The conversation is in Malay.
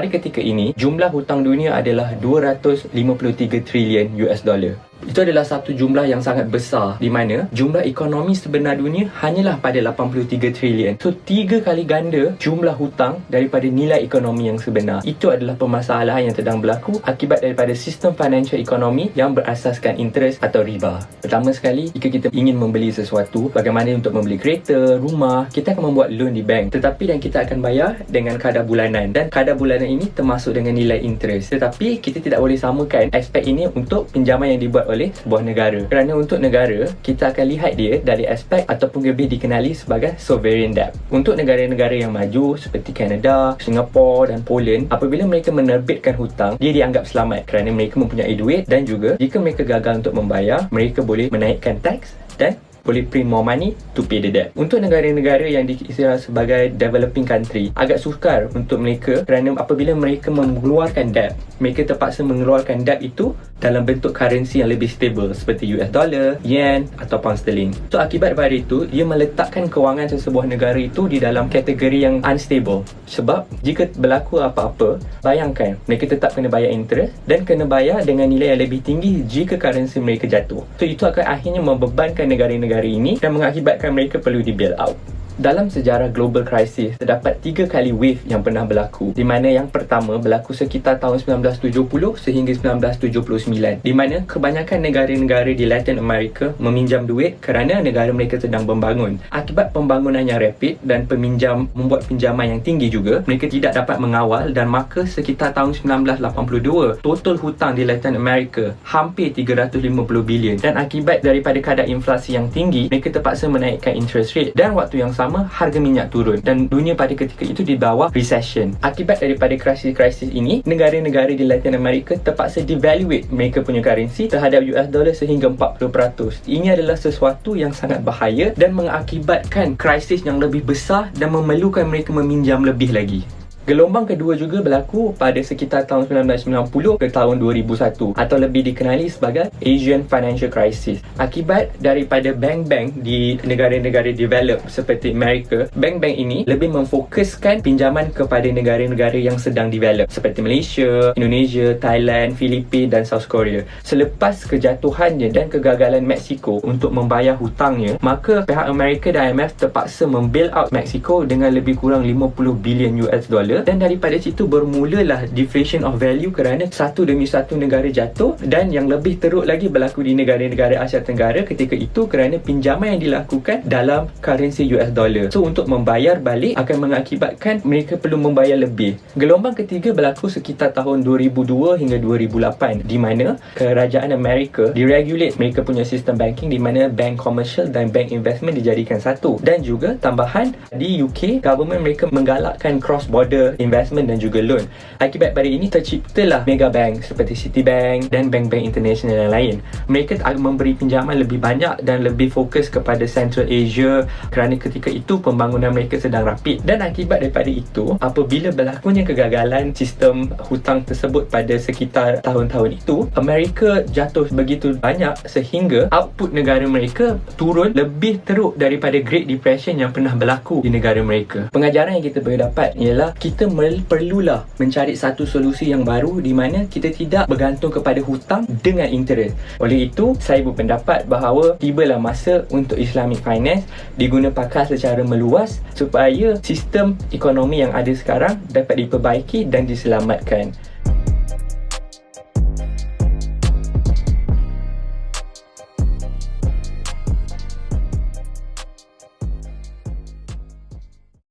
pada ketika ini, jumlah hutang dunia adalah 253 trilion US dollar. Itu adalah satu jumlah yang sangat besar, di mana jumlah ekonomi sebenar dunia hanyalah pada 83 trilion. So 3 kali ganda jumlah hutang daripada nilai ekonomi yang sebenar. Itu adalah permasalahan yang sedang berlaku akibat daripada sistem financial ekonomi yang berasaskan interest atau riba. Pertama sekali, jika kita ingin membeli sesuatu, bagaimana untuk membeli kereta, rumah, kita akan membuat loan di bank. Tetapi dan kita akan bayar dengan kadar bulanan, dan kadar bulanan ini termasuk dengan nilai interest. Tetapi kita tidak boleh samakan aspek ini untuk pinjaman yang dibuat oleh sebuah negara. Kerana untuk negara, kita akan lihat dia dari aspek ataupun lebih dikenali sebagai sovereign debt. Untuk negara-negara yang maju seperti Kanada, Singapura dan Poland, apabila mereka menerbitkan hutang, dia dianggap selamat kerana mereka mempunyai duit, dan juga jika mereka gagal untuk membayar, mereka boleh menaikkan tax dan boleh print more money to pay the debt. Untuk negara-negara yang diistilah sebagai developing country, agak sukar untuk mereka kerana apabila mereka mengeluarkan debt, mereka terpaksa mengeluarkan debt itu dalam bentuk currency yang lebih stable seperti US dollar, yen atau pound sterling. So akibat daripada itu, ia meletakkan kewangan sesebuah negara itu di dalam kategori yang unstable. Sebab jika berlaku apa-apa, bayangkan mereka tetap kena bayar interest dan kena bayar dengan nilai yang lebih tinggi jika currency mereka jatuh. So itu akan akhirnya membebankan negara-negara ini dan mengakibatkan mereka perlu di bail out. Dalam sejarah global crisis, terdapat 3 kali wave yang pernah berlaku, di mana yang pertama berlaku sekitar tahun 1970 sehingga 1979, di mana kebanyakan negara-negara di Latin America meminjam duit kerana negara mereka sedang membangun. Akibat pembangunan yang rapid dan peminjam membuat pinjaman yang tinggi juga, mereka tidak dapat mengawal, dan maka sekitar tahun 1982, total hutang di Latin America hampir 350 bilion, dan akibat daripada kadar inflasi yang tinggi, mereka terpaksa menaikkan interest rate, dan waktu yang sama harga minyak turun dan dunia pada ketika itu di bawah recession. Akibat daripada krisis-krisis ini, negara-negara di Latin America terpaksa devaluate mereka punya currency terhadap US dollar sehingga 40%. Ini adalah sesuatu yang sangat bahaya dan mengakibatkan krisis yang lebih besar dan memerlukan mereka meminjam lebih lagi. Gelombang kedua juga berlaku pada sekitar tahun 1990 ke tahun 2001 atau lebih dikenali sebagai Asian Financial Crisis. Akibat daripada bank-bank di negara-negara develop seperti Amerika, bank-bank ini lebih memfokuskan pinjaman kepada negara-negara yang sedang develop seperti Malaysia, Indonesia, Thailand, Filipina dan South Korea. Selepas kejatuhannya dan kegagalan Mexico untuk membayar hutangnya, maka pihak Amerika dan IMF terpaksa membail out Mexico dengan lebih kurang 50 bilion US dollar, dan daripada situ bermulalah deflation of value kerana satu demi satu negara jatuh, dan yang lebih teruk lagi berlaku di negara-negara Asia Tenggara ketika itu kerana pinjaman yang dilakukan dalam currency US dollar. So untuk membayar balik akan mengakibatkan mereka perlu membayar lebih. Gelombang ketiga berlaku sekitar tahun 2002 hingga 2008, di mana kerajaan Amerika deregulate mereka punya sistem banking, di mana bank commercial dan bank investment dijadikan satu, dan juga tambahan di UK, government mereka menggalakkan cross border investment dan juga loan. Akibat pada ini terciptalah mega bank seperti Citibank dan bank-bank international yang lain. Mereka akan memberi pinjaman lebih banyak dan lebih fokus kepada Central Asia kerana ketika itu pembangunan mereka sedang rapid. Dan akibat daripada itu, apabila berlakunya kegagalan sistem hutang tersebut pada sekitar tahun-tahun itu, Amerika jatuh begitu banyak sehingga output negara mereka turun lebih teruk daripada Great Depression yang pernah berlaku di negara mereka. Pengajaran yang kita boleh dapat ialah kita perlulah mencari satu solusi yang baru di mana kita tidak bergantung kepada hutang dengan interest. Oleh itu, saya berpendapat bahawa tibalah masa untuk Islamic Finance diguna pakai secara meluas supaya sistem ekonomi yang ada sekarang dapat diperbaiki dan diselamatkan.